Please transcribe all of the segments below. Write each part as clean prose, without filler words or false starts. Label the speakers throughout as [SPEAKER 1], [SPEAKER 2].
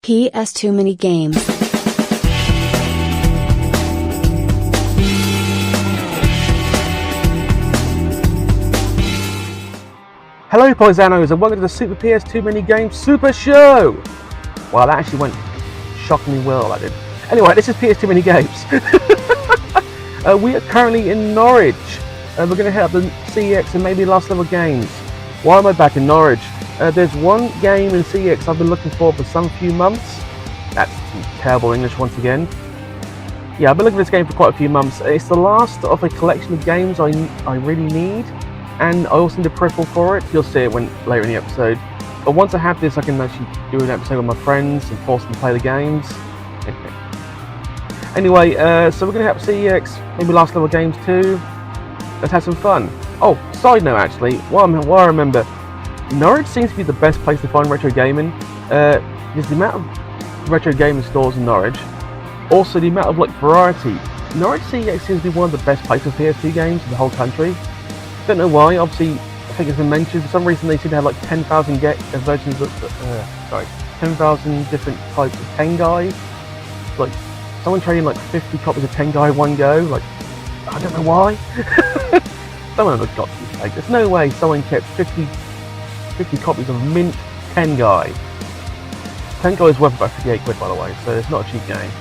[SPEAKER 1] PS2 mini games.
[SPEAKER 2] Hello Paisanos and welcome to the Super PS2 mini game Super Show! Wow, that actually went shockingly well, that did. Anyway, this is PS2 mini games. We are currently in Norwich. We're going to hit up the CEX and maybe Last Level Games. Why am I back in Norwich? There's one game in CEX I've been looking for some few months. That's terrible English once again. Yeah, I've been looking for this game for quite a few months. It's the last of a collection of games I really need. And I also need a peripheral for it. You'll see it later in the episode. But once I have this, I can actually do an episode with my friends and force them to play the games. Anyway, so we're going to have CEX, maybe Last Level Games too. Let's have some fun. Oh, side note actually, while I remember, Norwich seems to be the best place to find retro gaming. There's the amount of retro gaming stores in Norwich. Also the amount of variety. Norwich CEX seems to be one of the best places for PS2 games in the whole country. Don't know why, obviously I think it's been mentioned, for some reason they seem to have 10,000 versions of, 10,000 different types of Tengai. Someone trading 50 copies of Tengai in one go, I don't know why. Someone has got to be fake. There's no way someone kept 50 copies of mint Tengai. Tengai is worth about 58 quid by the way, so it's not a cheap game.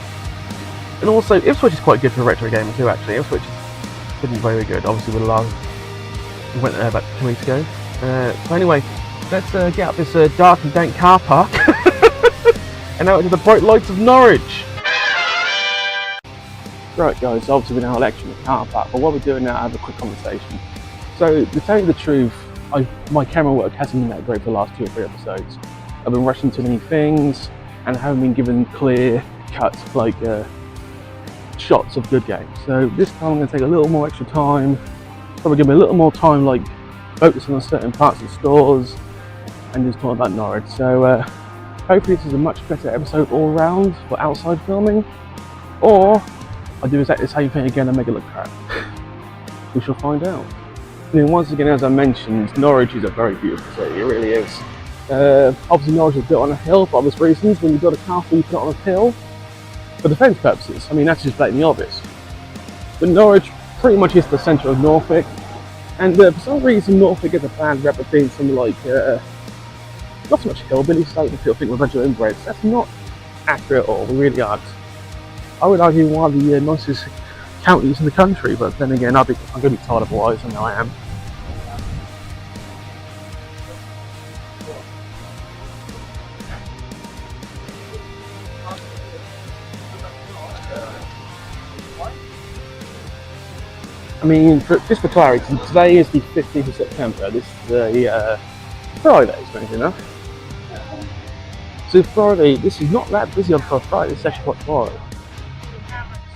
[SPEAKER 2] And also, Ipswich is quite good for retro gaming too actually. Ipswich is getting very good, obviously with the last. We went there about 2 weeks ago. So anyway, let's get out this dark and dank car park and out into the bright lights of Norwich. Right guys, obviously we're now lecturing the car park, but what we're doing now, I have a quick conversation. So to tell you the truth, my camera work hasn't been that great for the last 2 or 3 episodes. I've been rushing too many things and haven't been given clear cuts shots of good games. So this time I'm going to take a little more extra time. Probably give me a little more time focusing on certain parts of stores and just talking about Norwich. So hopefully this is a much better episode all round for outside filming, or I'll do exactly the same thing again and make it look crap. We shall find out. Once again, as I mentioned, Norwich is a very beautiful city, it really is. Obviously Norwich is built on a hill for obvious reasons. When you've got a castle you put it on a hill for defence purposes. I mean, that's just blatantly obvious. But Norwich pretty much is the centre of Norfolk, and for some reason Norfolk gets a bad rep of being some not so much hillbilly state, but people think we're a bunch of inbreds. That's not accurate at all, we really aren't. I would argue one of the nicest counties in the country, but then again I'm going to be told otherwise, and I am. I mean, just for clarity, today is the 15th of September. This is a Friday, strangely enough. So Friday, this is not that busy on Friday, it's actually quite quiet.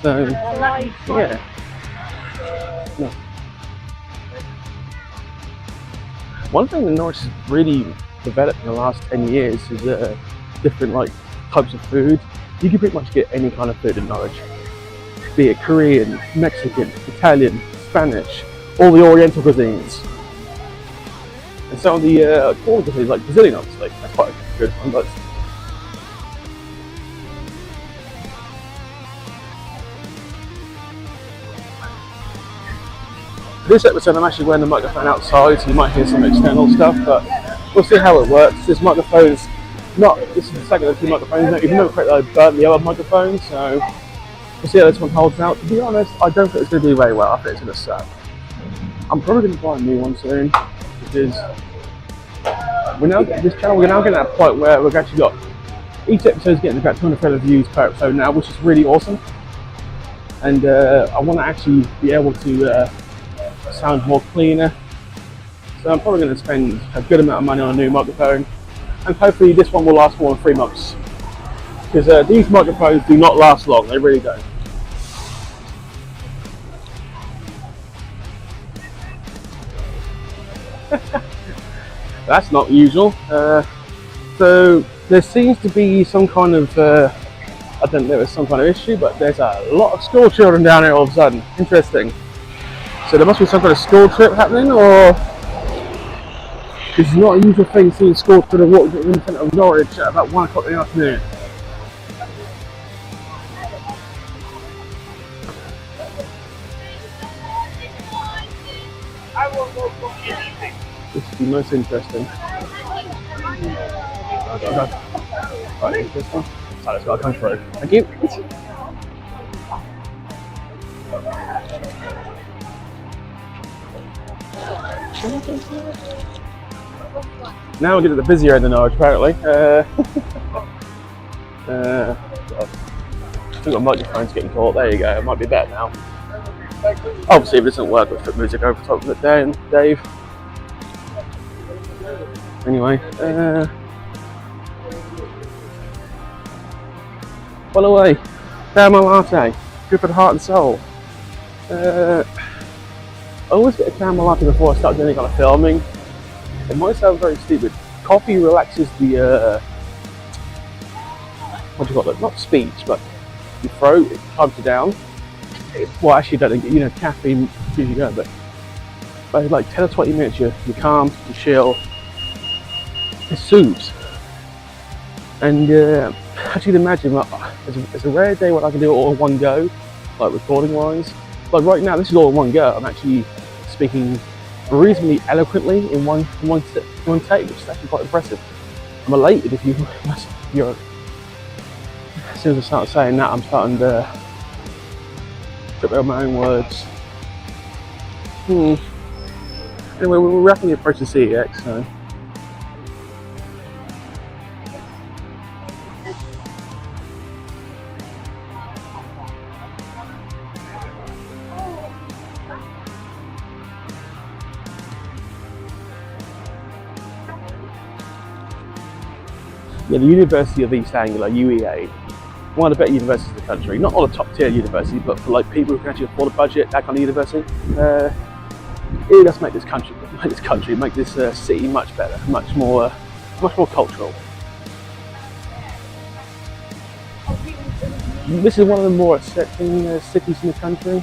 [SPEAKER 2] So, yeah. No. One thing that Norwich has really developed in the last 10 years is different types of food. You can pretty much get any kind of food in Norwich. Be it Korean, Mexican, Italian, Spanish, all the Oriental cuisines. And some of the foreign cuisines, like Brazilian obviously, that's quite a good one. But this episode I'm actually wearing the microphone outside, so you might hear some external stuff, but we'll see how it works. This is the second of the 2 microphones, even though I burnt the other microphone, so we'll see how this one holds out. To be honest, I don't think it's going to do very well. I think it's going to suck. I'm probably going to buy a new one soon, because we're now getting to that point where we've actually got each episode's getting about 200 views per episode now, which is really awesome. And I want to actually be able to sound more cleaner. So I'm probably going to spend a good amount of money on a new microphone, and hopefully this one will last more than 3 months. Because these microphones do not last long, they really don't. That's not usual. So there seems to be some kind of, I don't know if it's some kind of issue, but there's a lot of school children down here all of a sudden. Interesting. So there must be some kind of school trip happening, or this is not a usual thing seeing school children walking in the centre of Norwich at about 1 o'clock in the afternoon. This would be most interesting. Quite interesting. So it's got to come through. Thank you. Now we're getting the busier end of Norwich, apparently. I think my microphone's getting caught. There you go. It might be better now. Obviously, if it doesn't work, we'll put music over the top of it there, and Dave. Anyway, by the way, caramel latte, good for the heart and soul. I always get a caramel latte before I start doing any kind of filming. It might sound very stupid. Coffee relaxes the what do you call it? Not speech, but your throat. It calms you down. Well, actually, don't caffeine gives you go, but by like 10 or 20 minutes, you're calm, you chill. It soothes. And as you'd imagine, like, it's a rare day when I can do it all in one go, like recording wise. Like right now, this is all in one go. I'm actually speaking reasonably eloquently in one take, which is actually quite impressive. I'm elated if you're. As soon as I start saying that, I'm starting to trip over my own words. Anyway, we're rapidly approaching CEX, so. Yeah, the University of East Anglia, UEA, one of the better universities in the country. Not all the top tier universities, but for like people who can actually afford a budget, that kind of university. It does make this city much better, much more cultural. This is one of the more accepting cities in the country.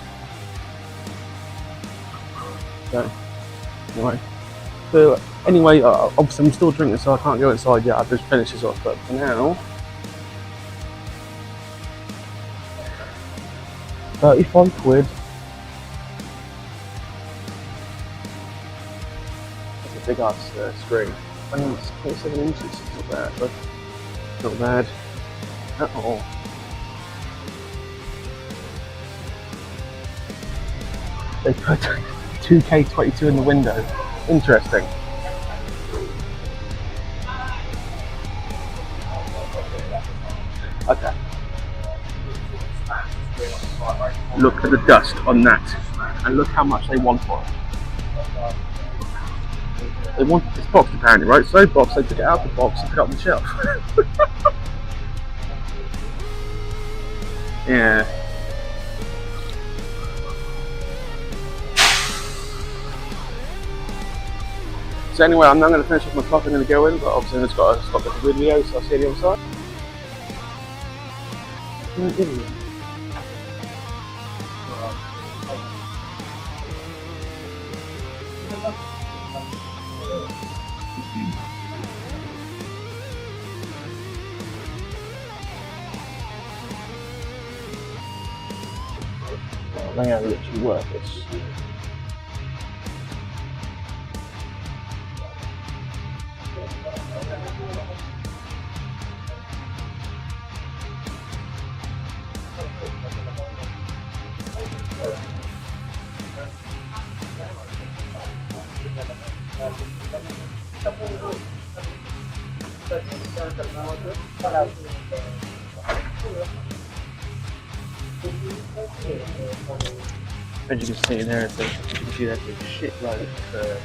[SPEAKER 2] So anyway, obviously I'm still drinking, so I can't go inside yet. I've just finished this off, but for now, 35 quid. That's a big ass screen. 27 inches, not bad, but not bad at all. They put 2K22 in the window. Interesting. Okay. Look at the dust on that, and look how much they want for it. They want this box apparently, right? So box, they took it out of the box and put it on the shelf. Yeah. So anyway, I'm now going to finish off my clock. I'm going to go in, but obviously I've got to stop the video, so I'll see you on the other side. I'm going to literally work this. As you can see in there, you can see there's a shitload of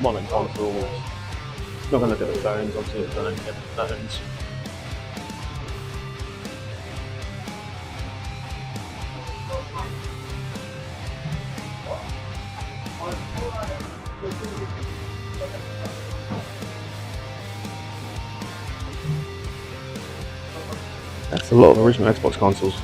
[SPEAKER 2] modern consoles. Not going to look at the phones, obviously I don't look at the phones. That's a lot of original Xbox consoles.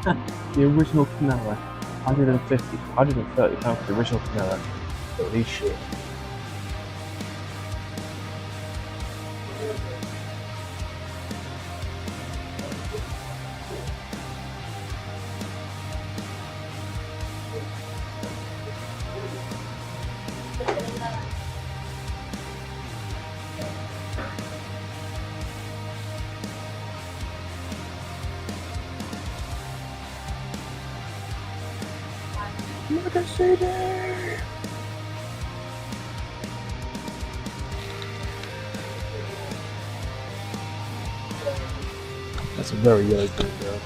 [SPEAKER 2] The original Canela, 150, £130 for the original Canela. Holy shit. Mega City! That's a very yellow green girl.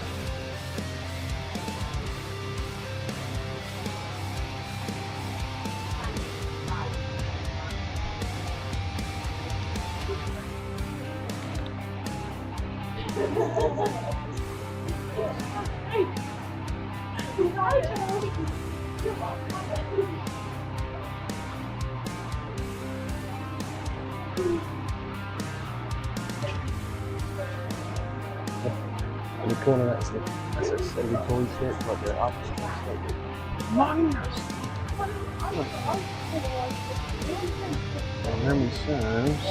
[SPEAKER 2] In the corner, that's a silly toy shit, like the up. Minus! Memory serves.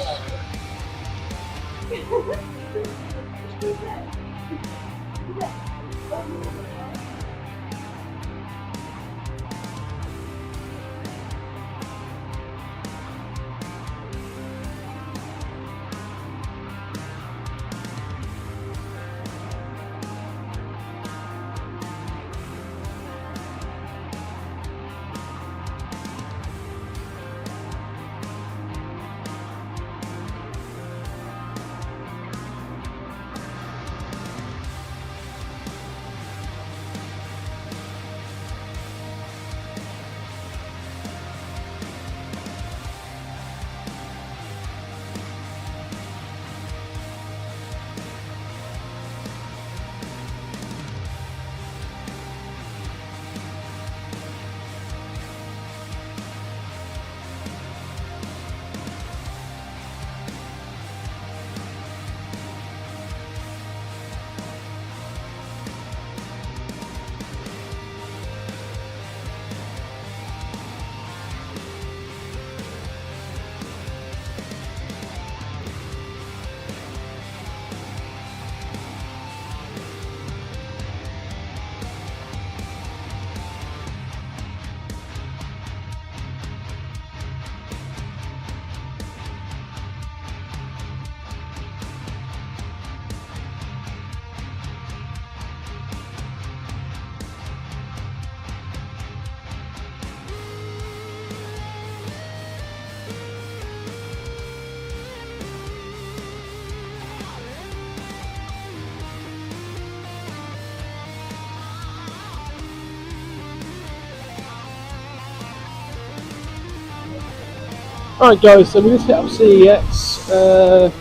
[SPEAKER 2] Alright guys, so we just hit up CEX.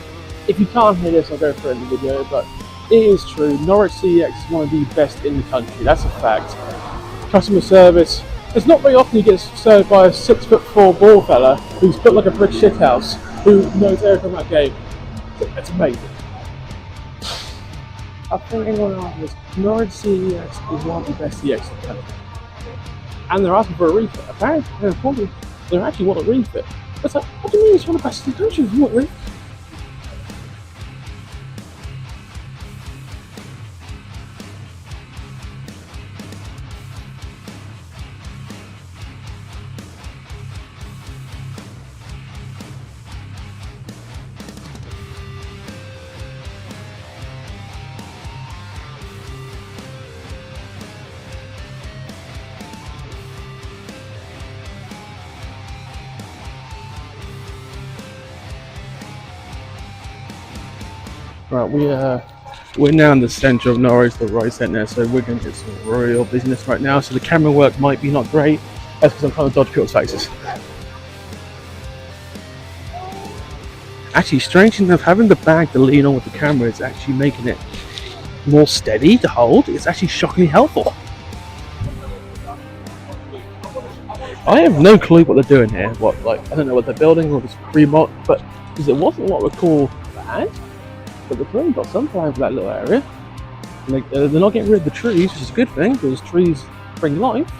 [SPEAKER 2] If you can't hear this, I'll go through it in the video, but it is true, Norwich CEX is one of the best in the country, that's a fact. Customer service, it's not very often you get served by a 6'4" ball fella who's built like a brick shithouse, who knows everything about game. It's amazing. I think anyone else, Norwich CEX is one of the best CEX in the country. And they're asking for a refit. Apparently, they actually want a refit. It's like, what do you mean it's one of the best in the country? You want a refit? Right, we're now in the centre of Norwich, the right centre, so we're going to get some real business right now. So the camera work might be not great, that's because I'm trying to dodge people's faces. Actually, strange enough, having the bag to lean on with the camera is actually making it more steady to hold. It's actually shockingly helpful. I have no clue what they're doing here. I don't know what they're building or just remodel, but because it wasn't what we call bad. But the train got some plan for that little area. And they're not getting rid of the trees, which is a good thing because trees bring life.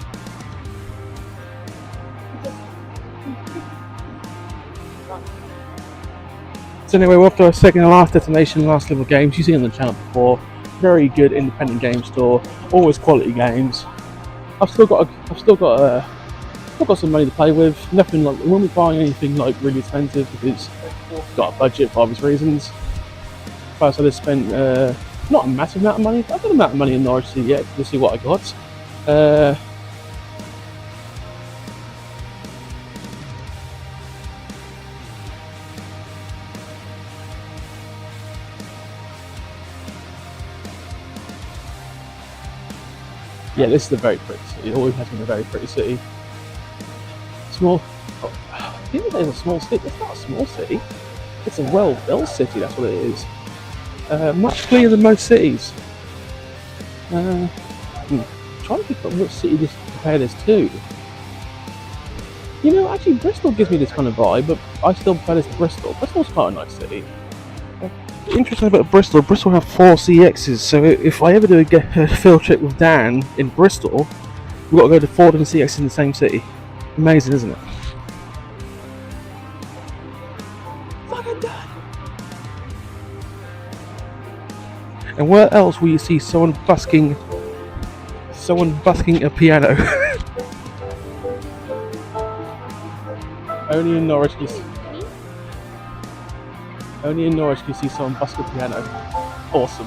[SPEAKER 2] So anyway, we're off to our second and last destination, Last Level Games. You've seen it on the channel before. Very good independent game store. Always quality games. I've still got some money to play with. Nothing like, we won't be buying anything like really expensive because I've got a budget for obvious reasons. First, I just spent not a massive amount of money, but a good amount of money in Norwich CEX to see what I got. Yeah, this is a very pretty city. It always has been a very pretty city. Small. Oh, people say it's a small city. It's not a small city. It's a well-built city. That's what it is. Much cleaner than most cities. Trying to think of which city to compare this to. You know, actually, Bristol gives me this kind of vibe, but I still prefer this to Bristol. Bristol's quite a nice city. Interesting about Bristol have 4 CEXs, so if I ever do a field trip with Dan in Bristol, we've got to go to 4 different CEXs in the same city. Amazing, isn't it? Fucking done! And where else will you see someone busking a piano? Only in Norwich can you see someone busk a piano. Awesome.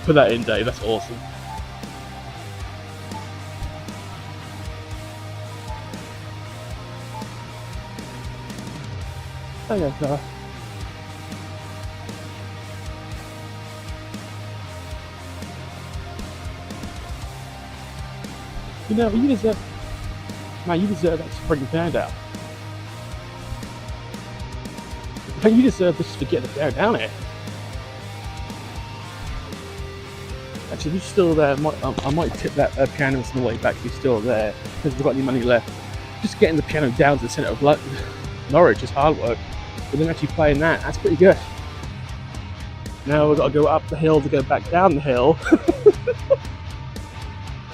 [SPEAKER 2] Put that in, Dave. That's awesome. There you go, Clara. You know, you deserve that to bring the piano down. Man, you deserve this to get the piano down here. Actually, if you're still there, I might tip that pianist on the way back if you're still there, because we've got any money left. Just getting the piano down to the centre of Norwich is hard work, but then actually playing that's pretty good. Now we've got to go up the hill to go back down the hill.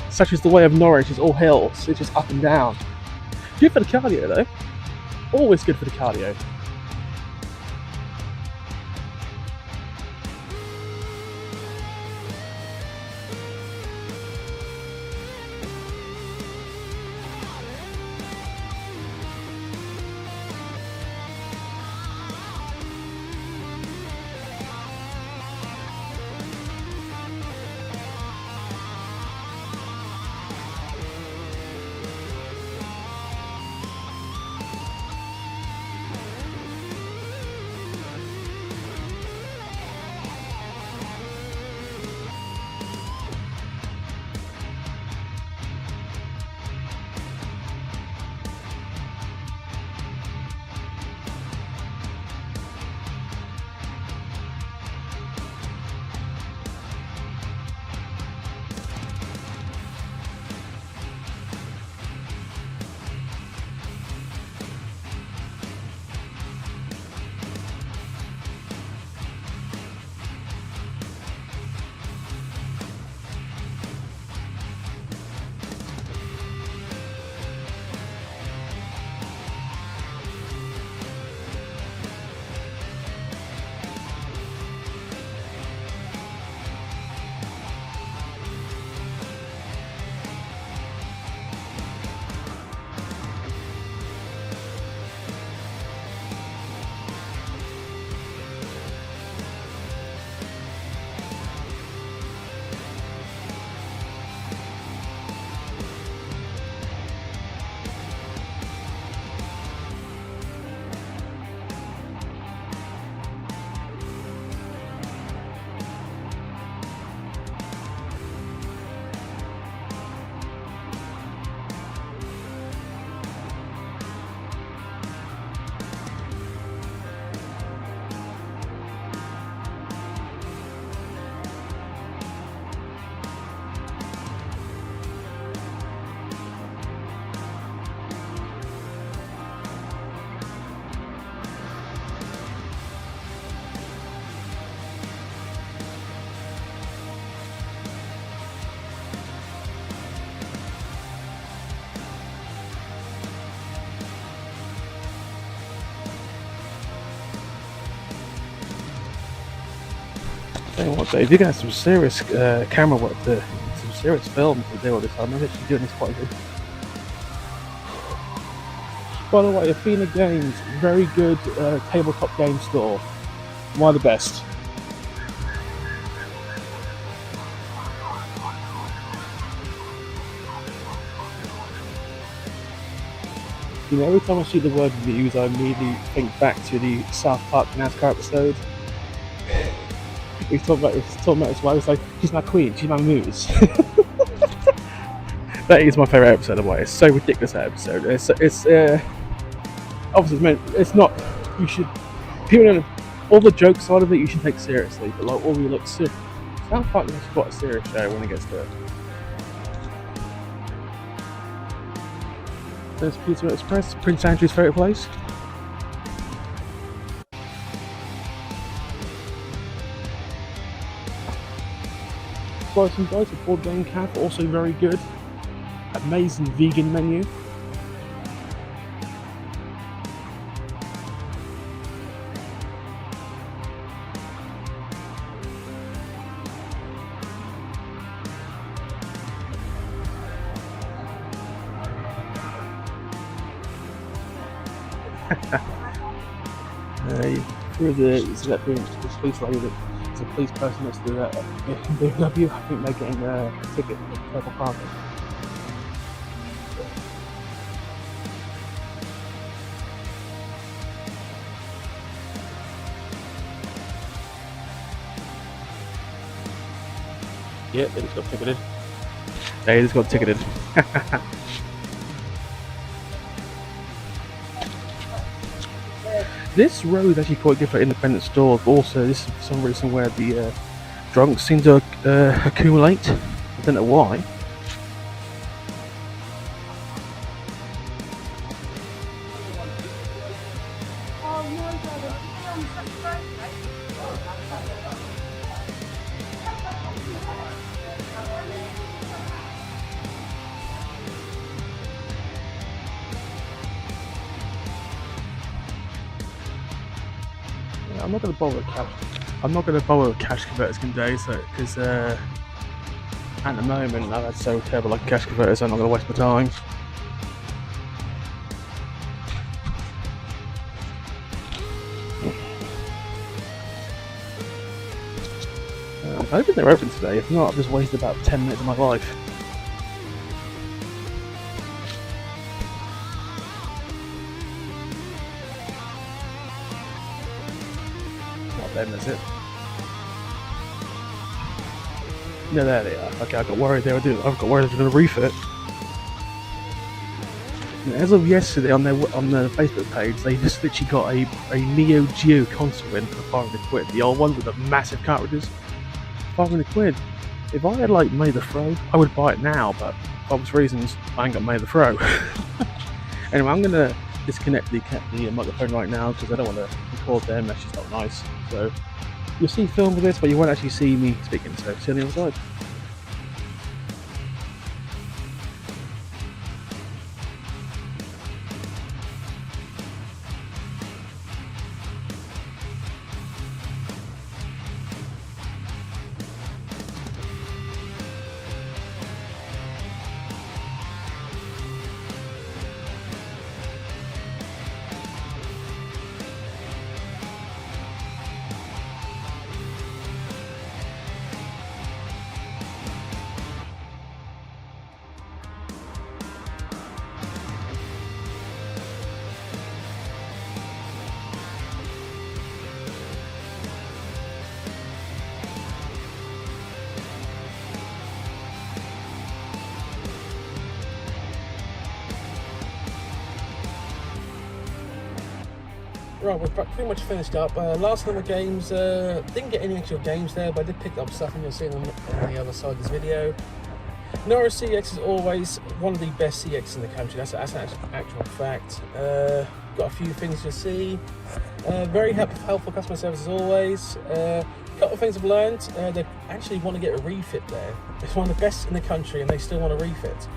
[SPEAKER 2] Such is the way of Norwich, it's all hills, it's just up and down. Good for the cardio though. Always good for the cardio. Tell you what, Dave, you got some serious camera work to, some serious film to do all this time. I'm actually doing this quite good. By the way, Athena Games, very good tabletop game store. One of the best. You know, every time I see the word views, I immediately think back to the South Park NASCAR episode. He's talking about his wife. It's like, she's my queen, she's my muse. That is my favourite episode of the way. It's so ridiculous, that episode. It's obviously it's not. You should, people don't. All the joke side of it, you should take seriously. But like all the looks, South Park is quite a serious show when it gets to it. There's Pizza Express, Prince Andrew's favourite place. Slice and Dice, a board game cafe, also very good. Amazing vegan menu. Through the police lady, there's a police person next to the BMW. I think they're getting a ticket for purple carpet. Yeah, they just got ticketed. They just got ticketed. This road is actually quite good for independent stores, but also this is for some reason where the drunks seem to accumulate. I don't know why. I'm not going to bother with cash. I'm not going to bother with cash converters today, because at the moment I've had so terrible like cash converters. I'm not going to waste my time. I'm hoping they're open today. If not, I've just wasted about 10 minutes of my life. Them, is it? No, there they are. Okay, I got worried they were doing. I've got worried they were doing a refit. As of yesterday, on their Facebook page, they just literally got a Neo Geo console in for £500. The old one with the massive cartridges. £500. If I had like made the throw, I would buy it now. But for obvious reasons, I ain't got made the throw. Anyway, I'm gonna disconnect the microphone right now because I don't want to record them. That's just not nice. So you'll see film with this, but you won't actually see me speaking. So see you on the other side. Right, we're pretty much finished up. Last Level Games, didn't get any actual games there, but I did pick up stuff, and you'll see them on the other side of this video. Norwich CEX is always one of the best CEX in the country. That's an actual fact. Got a few things to see. Very helpful customer service as always. A couple of things I've learned. They actually want to get a refit there. It's one of the best in the country, and they still want a refit.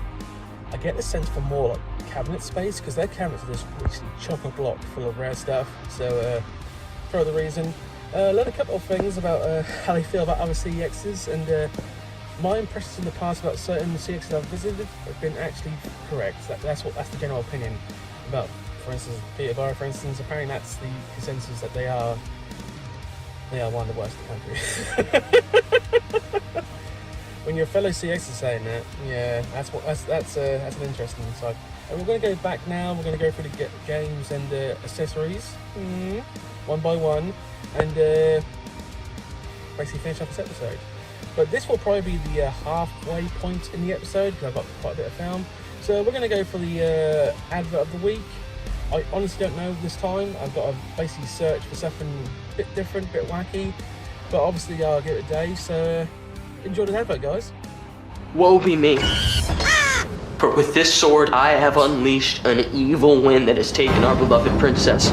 [SPEAKER 2] I get the sense for more like cabinet space, because their cabinets are just literally chock-a-block full of rare stuff. So for the reason, Learned a couple of things about how they feel about other CEXs, and my impressions in the past about certain CEXs I've visited have been actually correct. That's the general opinion about, for instance, Peterborough, for instance. Apparently that's the consensus that they are one of the worst in the country. When your fellow CX is saying that, yeah, that's an interesting insight. And we're going to go back now. We're going to go through the games and accessories, one by one, and basically finish up this episode. But this will probably be the halfway point in the episode because I've got quite a bit of film. So we're going to go for the advert of the week. I honestly don't know this time. I've got to basically search for something a bit different, a bit wacky. But obviously I'll give it a day, so enjoy the advert, guys.
[SPEAKER 1] Woe be me. For with this sword I have unleashed an evil wind that has taken our beloved princess.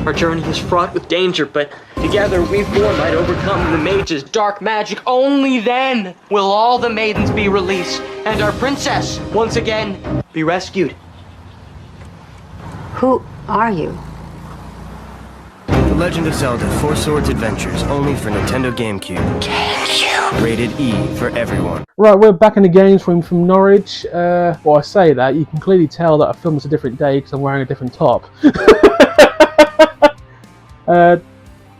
[SPEAKER 1] Our journey is fraught with danger, but together we four might overcome the mage's dark magic. Only then will all the maidens be released, and our princess, once again, be rescued.
[SPEAKER 3] Who are you?
[SPEAKER 4] The Legend of Zelda: Four Swords Adventures, only for Nintendo GameCube. Rated E for everyone.
[SPEAKER 2] Right, we're back in the games room from Norwich. Well, I say that, you can clearly tell that I filmed this a different day because I'm wearing a different top.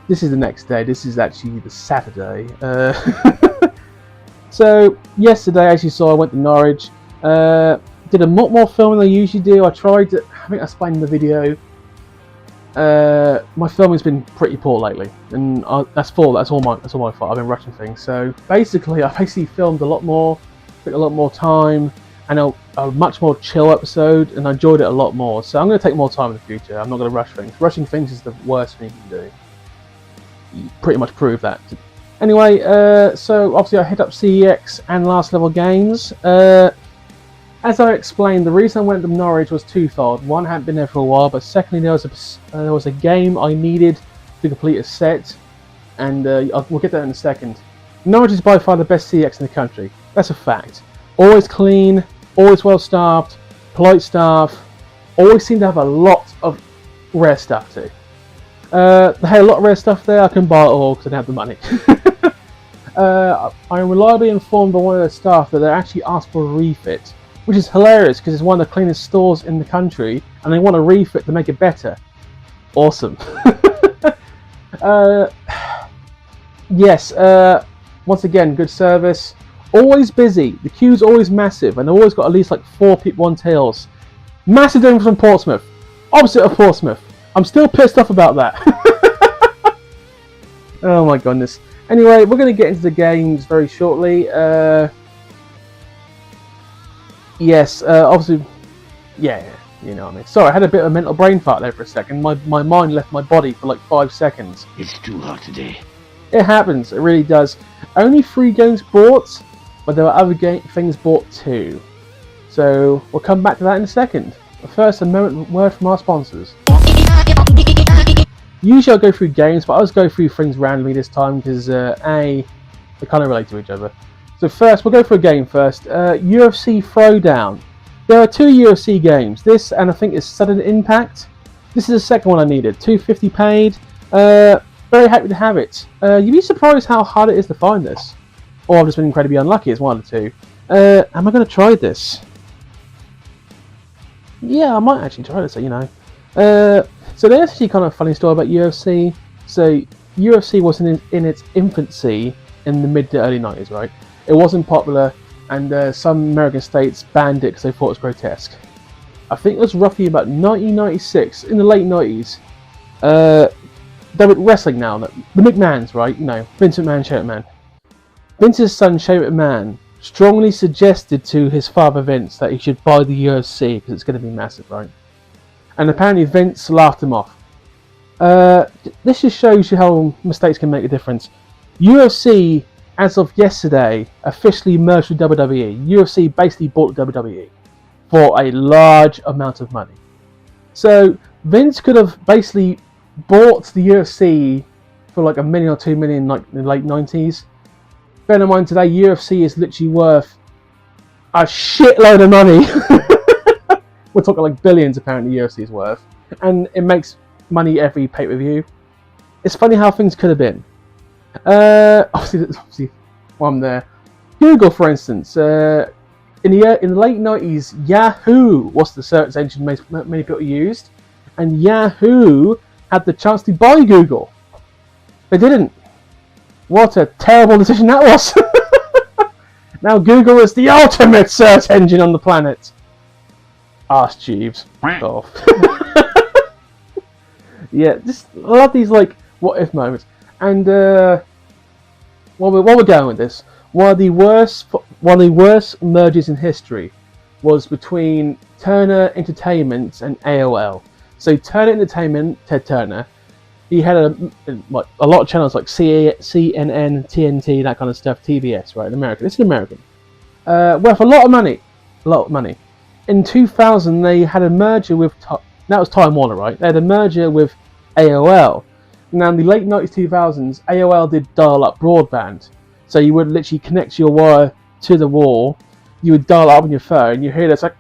[SPEAKER 2] This is the next day. This is actually the Saturday. So, yesterday, as you saw, I went to Norwich. Did a lot more filming than I usually do. I think I explained in the video. My filming's been pretty poor lately, and that's all my fault. I've been rushing things. So basically, I filmed a lot more, took a lot more time, and a much more chill episode, and I enjoyed it a lot more. So I'm going to take more time in the future. I'm not going to rush things. Rushing things is the worst thing you can do. You pretty much proved that. Anyway, so obviously I hit up CEX and Last Level Games. As I explained, the reason I went to Norwich was twofold. One, I hadn't been there for a while, but secondly, there was a game I needed to complete a set, and we'll get that in a second. Norwich is by far the best CEX in the country. That's a fact. Always clean, always well staffed, polite staff, always seem to have a lot of rare stuff too. They had a lot of rare stuff there. I couldn't buy it all because I didn't have the money. I am reliably informed by one of the staff that they actually asked for a refit, which is hilarious because it's one of the cleanest stores in the country and they want a refit to make it better. Awesome. Yes, once again, good service. Always busy. The queue's always massive and they've always got at least like 4 people on tails. Massive difference from Portsmouth. Opposite of Portsmouth. I'm still pissed off about that. Oh my goodness. Anyway, we're going to get into the games very shortly. Yes, obviously, yeah, you know what I mean. Sorry, I had a bit of a mental brain fart there for a second. My mind left my body for like 5 seconds.
[SPEAKER 5] It's too hot today.
[SPEAKER 2] It happens, it really does. Only 3 games bought, but there were other things bought too. So, we'll come back to that in a second. But first, a word from our sponsors. Usually I'll go through games, but I'll just go through things randomly this time because, they kind of relate to each other. So first, we'll go for a game first. UFC Throwdown. There are 2 UFC games. This, and I think it's Sudden Impact. This is the second one I needed. $2.50 paid. Very happy to have it. You'd be surprised how hard it is to find this. Or I've just been incredibly unlucky. It's one of the two. Am I going to try this? Yeah, I might actually try this, you know. So there's actually kind of a funny story about UFC. So UFC was in its infancy in the mid to early 90s, right? It wasn't popular, and some American states banned it because they thought it was grotesque. I think it was roughly about 1996, in the late 90s. They're with wrestling now. The McMahons, right? You know, Vince McMahon, Shane McMahon. Vince's son, Shane McMahon, strongly suggested to his father Vince that he should buy the UFC because it's going to be massive, right? And apparently Vince laughed him off. This just shows you how mistakes can make a difference. UFC, as of yesterday, officially merged with WWE. UFC basically bought WWE for a large amount of money. So Vince could have basically bought the UFC for like $1 million or $2 million like in the late 90s. Bear in mind today UFC is literally worth a shitload of money. We're talking like billions apparently UFC is worth. And it makes money every pay-per-view. it's funny how things could have been. Obviously, while I'm there, Google, for instance, in the late 90s, Yahoo was the search engine many people used, and Yahoo had the chance to buy Google. They didn't. What a terrible decision that was. Now Google is the ultimate search engine on the planet. Ask Jeeves. Off. Yeah, just I love these like what if moments. And while we're going with this, one of the worst mergers in history was between Turner Entertainment and AOL. So Turner Entertainment, Ted Turner, he had a lot of channels like CNN, TNT, that kind of stuff, TBS, right? In America, this is American. Worth a lot of money. In 2000, they had a merger with that was Time Warner, right? They had a merger with AOL. Now, in the late 90s, 2000s, AOL did dial-up broadband. So you would literally connect your wire to the wall. You would dial up on your phone. You hear this like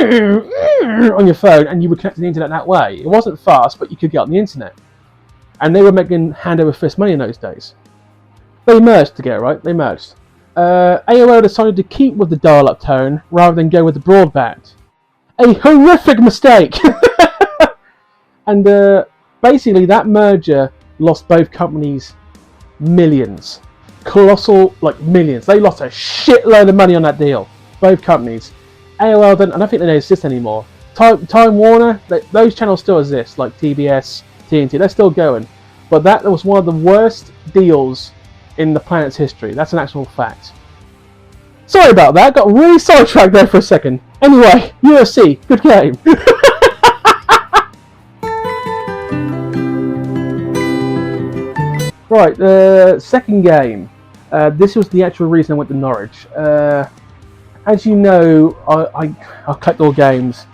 [SPEAKER 2] on your phone, and you would connect to the internet that way. It wasn't fast, but you could get on the internet. And they were making hand over fist money in those days. They merged together, right? They merged. AOL decided to keep with the dial-up tone rather than go with the broadband. A horrific mistake! And basically that merger lost both companies millions. Colossal, like millions. They lost a shitload of money on that deal. Both companies. AOL I don't think they exist anymore. Time Warner, those channels still exist, like TBS, TNT, they're still going. But that was one of the worst deals in the planet's history. That's an actual fact. Sorry about that, got really sidetracked there for a second. Anyway, UFC, good game. Right, the second game. This was the actual reason I went to Norwich. As you know, I collect all games.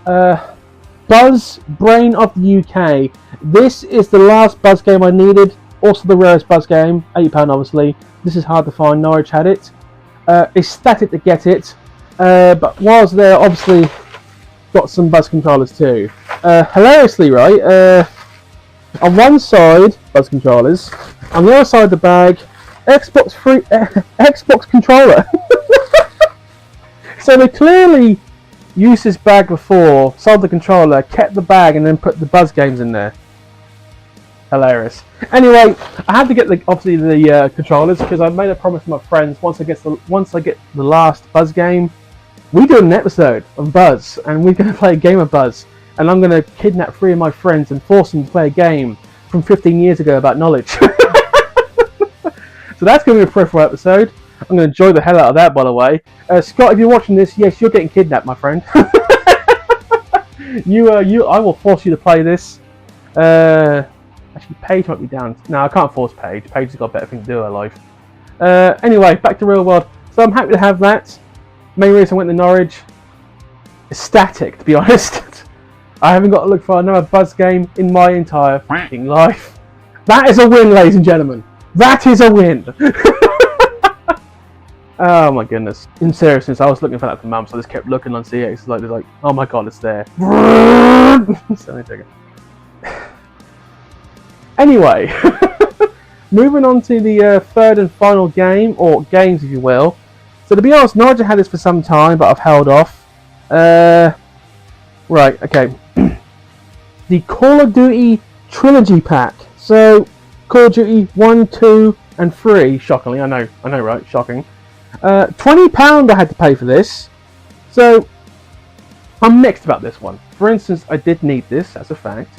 [SPEAKER 2] Buzz, Brain of the UK. This is the last Buzz game I needed. Also the rarest Buzz game. £8 obviously. This is hard to find. Norwich had it. Ecstatic to get it. But while I was there, obviously got some Buzz controllers too. Hilariously, right? On one side, Buzz controllers. On the other side of the bag, Xbox controller. So they clearly used this bag before, sold the controller, kept the bag, and then put the Buzz games in there. Hilarious. Anyway, I had to get obviously the controllers because I made a promise to my friends. Once I get the last Buzz game, we do an episode of Buzz, and we're going to play a game of Buzz. And I'm going to kidnap 3 of my friends and force them to play a game from 15 years ago about knowledge. So that's going to be a peripheral episode. I'm going to enjoy the hell out of that, by the way. Scott, if you're watching this, yes, you're getting kidnapped, my friend. I will force you to play this. Actually, Paige might be down. No, I can't force Paige. Paige has got a better thing to do in her life. Anyway, back to real world. So I'm happy to have that. Main reason I went to Norwich. Ecstatic, to be honest. I haven't got to look for another Buzz game in my entire f***ing life. That is a win, ladies and gentlemen. That is a win. Oh my goodness. In seriousness, I was looking for that for months. I just kept looking on CEX. Like, oh my god, it's there. Anyway, moving on to the third and final game, or games if you will. So to be honest, Norwich had this for some time, but I've held off. Right, okay. The Call of Duty Trilogy Pack. So, Call of Duty 1, 2, and 3. Shockingly, I know, right? Shocking. £20 I had to pay for this. So, I'm mixed about this one. For instance, I did need this, that's a fact.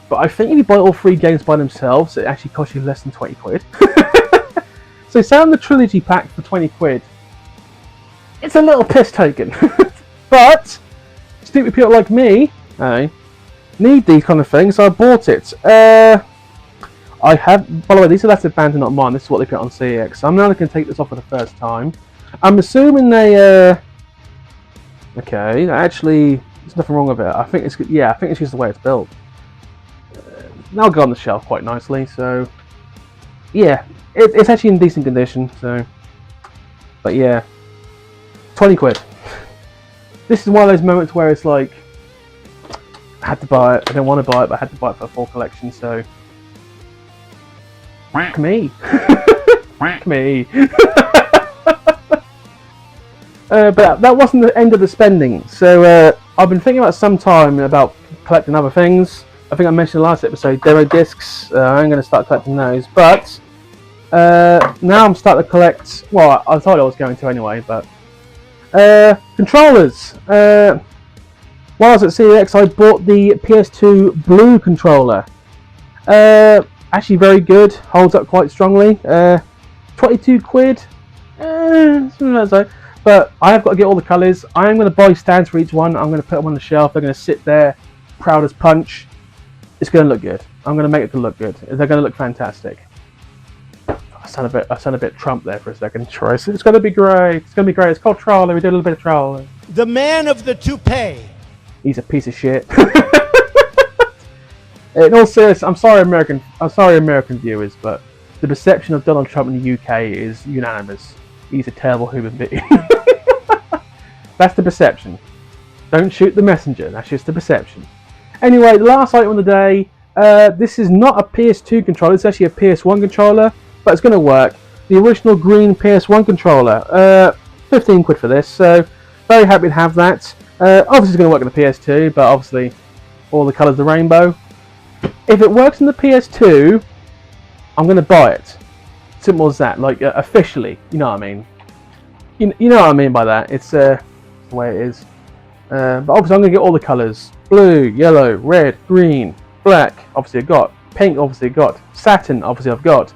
[SPEAKER 2] But I think if you buy all 3 games by themselves, it actually costs you less than 20 quid. So, selling the Trilogy Pack for 20 quid, it's a little piss taken. But stupid people like me, need these kind of things, so I bought it. I have, by the way, these are Last Level Games and not mine. This is what they put on CEX. So I'm now going to take this off for the first time. I'm assuming they, okay, actually, there's nothing wrong with it. I think it's, yeah, I think it's just the way it's built. Now go on the shelf quite nicely. So, yeah, it's actually in decent condition. So, but yeah, 20 quid. This is one of those moments where it's like, I had to buy it. I don't want to buy it, but I had to buy it for a full collection. So, Me. Me. But that wasn't the end of the spending. So I've been thinking about some time about collecting other things. I think I mentioned in the last episode, demo discs. I'm going to start collecting those. But now I'm starting to collect. Well, I thought I was going to anyway. But controllers. While I was at CEX, I bought the PS2 Blue controller. Actually very good, holds up quite strongly. 22 quid. But I have got to get all the colours. I am going to buy stands for each one. I'm going to put them on the shelf. They're going to sit there, proud as punch. It's going to look good. I'm going to make it to look good. They're going to look fantastic. I sound a bit Trump there for a second. It's going to be great. It's going to be great. It's called Troller. We did a little bit of Troller.
[SPEAKER 3] The man of the toupee.
[SPEAKER 2] He's a piece of shit. In all seriousness, I'm sorry, American viewers, but the perception of Donald Trump in the UK is unanimous. He's a terrible human being. That's the perception. Don't shoot the messenger. That's just the perception. Anyway, the last item of the day. This is not a PS2 controller. It's actually a PS1 controller, but it's going to work. The original green PS1 controller. 15 quid for this. So very happy to have that. Obviously, it's going to work on the PS2, but obviously, all the colours of the rainbow. If it works in the PS2, I'm going to buy it. Simple as that. Like, officially. You know what I mean? You know what I mean by that. It's the way it is. But obviously, I'm going to get all the colours. Blue, yellow, red, green, black. Obviously, I've got. Pink, obviously, I've got. Satin, obviously, I've got.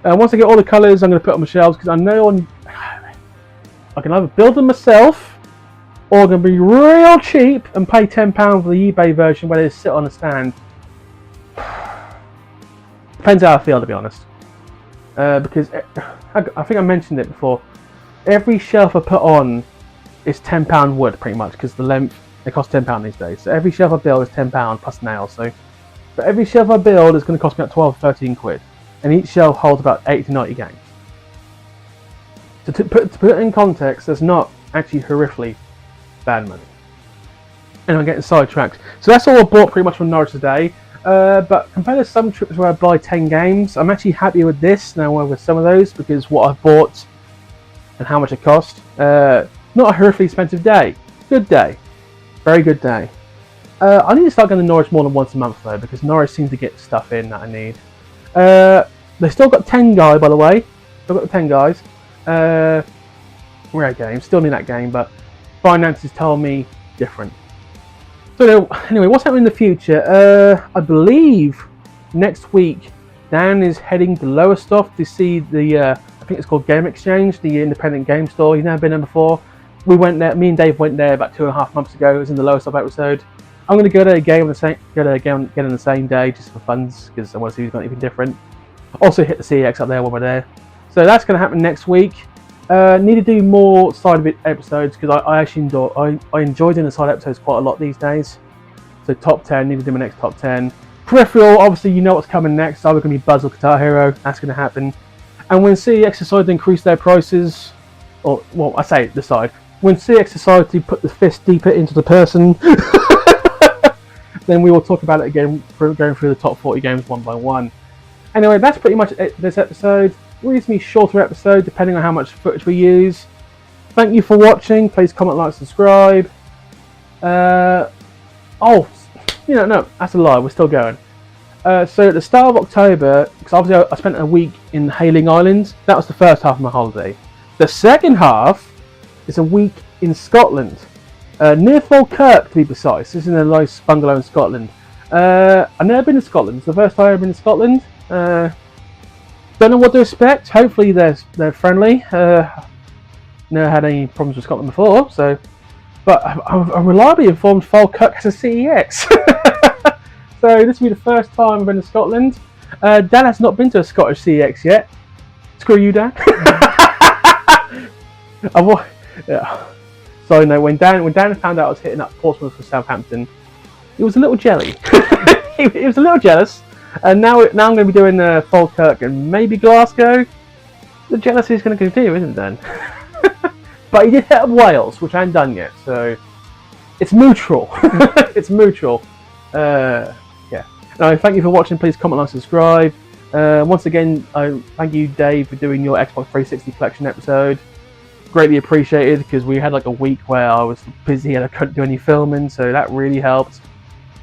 [SPEAKER 2] Once I get all the colours, I'm going to put them on the shelves because I know I can either build them myself, or I'm going to be real cheap and pay £10 for the eBay version where they sit on a stand. Depends how I feel, to be honest. Because I think I mentioned it before. Every shelf I put on is £10 wood, pretty much, because the length, it costs £10 these days. So every shelf I build is £10 plus nails. So every shelf I build is going to cost me about 12 or 13 quid. And each shelf holds about 80 to 90 games. So to put it in context, that's not actually horrifically bad money. And I'm getting sidetracked. So that's all I bought pretty much from Norwich today. But compared to some trips where I buy 10 games, I'm actually happy with this now with some of those because what I've bought and how much it cost. Not a horrifically expensive day. Good day. Very good day. I need to start going to Norwich more than once a month though because Norwich seems to get stuff in that I need. They still got 10 guy by the way. Still got the 10 guys. Rare game. Still need that game but finances tell me different. So anyway, what's happening in the future? I believe next week Dan is heading to Lowestoft to see the, I think it's called Game Exchange, the independent game store. He's never been there before. We went there, me and Dave went there about 2.5 months ago. It was in the Lowestoft episode. I'm going to go there again on the same day just for funs because I want to see if he's got anything different. Also hit the CEX up there while we're there. So that's going to happen next week. Need to do more side episodes because I actually enjoy doing the side episodes quite a lot these days. So top 10, need to do my next top 10. Peripheral, obviously you know what's coming next. Either going to be Buzz or Guitar Hero. That's going to happen. And when CEX decide to increase their prices, or well, I say decide. When CEX decide to put the fist deeper into the person, then we will talk about it again, going through the top 40 games one by one. Anyway, that's pretty much it for this episode. Reasonably shorter episode depending on how much footage we use. Thank you for watching. Please comment, like, subscribe. No, that's a lie. We're still going. So at the start of October, because obviously I spent a week in Hayling Island. That was the first half of my holiday. The second half is a week in Scotland, near Falkirk to be precise. This is in a nice bungalow in Scotland. I've never been to Scotland. It's the first time I've ever been to Scotland. Don't know what to expect. Hopefully they're friendly. Never had any problems with Scotland before, so. But I'm reliably informed Falkirk has a CEX. So this will be the first time I've been to Scotland. Dan has not been to a Scottish CEX yet. Screw you, Dan. Yeah. So no, when Dan found out I was hitting up Portsmouth for Southampton, he was a little jelly. he was a little jealous. And now I'm going to be doing Falkirk and maybe Glasgow. The jealousy is going to continue, isn't it, Dan? But he did hit up Wales, which I haven't done yet, so it's mutual. It's mutual. Yeah. Anyway, thank you for watching. Please comment, like, subscribe. Once again, I thank you, Dave, for doing your Xbox 360 collection episode. Greatly appreciated, because we had like a week where I was busy and I couldn't do any filming, so that really helped.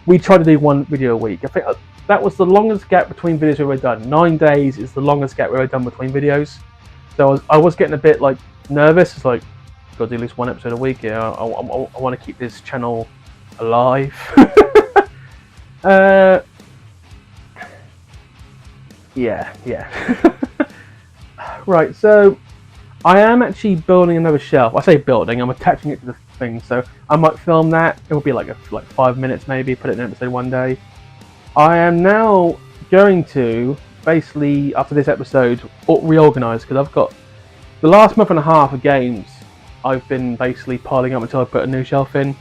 [SPEAKER 2] We tried to do one video a week. I think that was the longest gap between videos we've ever done. 9 days is the longest gap we've ever done between videos. So I was getting a bit like nervous. It's like, got to do at least one episode a week. Yeah, I want to keep this channel alive. Yeah. Right, so I am actually building another shelf. I say building, I'm attaching it to the thing, so I might film that. It will be like 5 minutes maybe, put it in an episode one day. I am now going to, basically, after this episode, reorganise, because I've got the last month and a half of games I've been basically piling up until I put a new shelf in.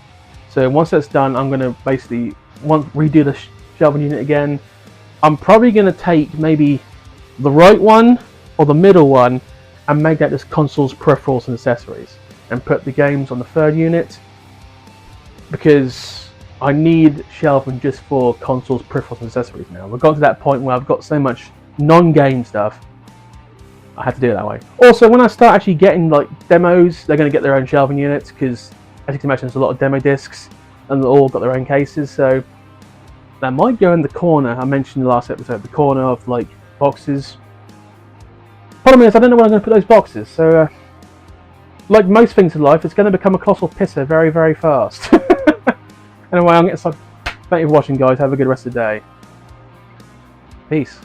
[SPEAKER 2] So once that's done, I'm going to basically redo the shelving unit again. I'm probably going to take maybe the right one or the middle one and make that just consoles, peripherals and accessories, and put the games on the third unit, because I need shelving just for consoles, peripherals and accessories now. We've got to that point where I've got so much non-game stuff, I had to do it that way. Also, when I start actually getting like demos, they're going to get their own shelving units, because as you can imagine, there's a lot of demo discs and they've all got their own cases, so that might go in the corner. I mentioned in the last episode, the corner of like boxes. Problem is, I don't know where I'm going to put those boxes, so like most things in life, it's going to become a colossal pisser very, very fast. Anyway, I'm getting started. Thank you for watching, guys. Have a good rest of the day. Peace.